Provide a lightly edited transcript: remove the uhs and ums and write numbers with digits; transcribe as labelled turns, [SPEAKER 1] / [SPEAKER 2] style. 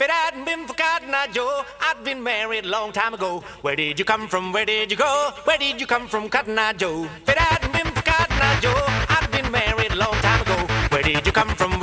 [SPEAKER 1] it hadn't been for Cotton Eye Joe, I'd been married a long time ago. Where did you come from? Where did you go? Where did you come from, Cotton Eye Joe? If it hadn't been for Cotton Eye Joe, I'd been married a long time ago. Where did you come from?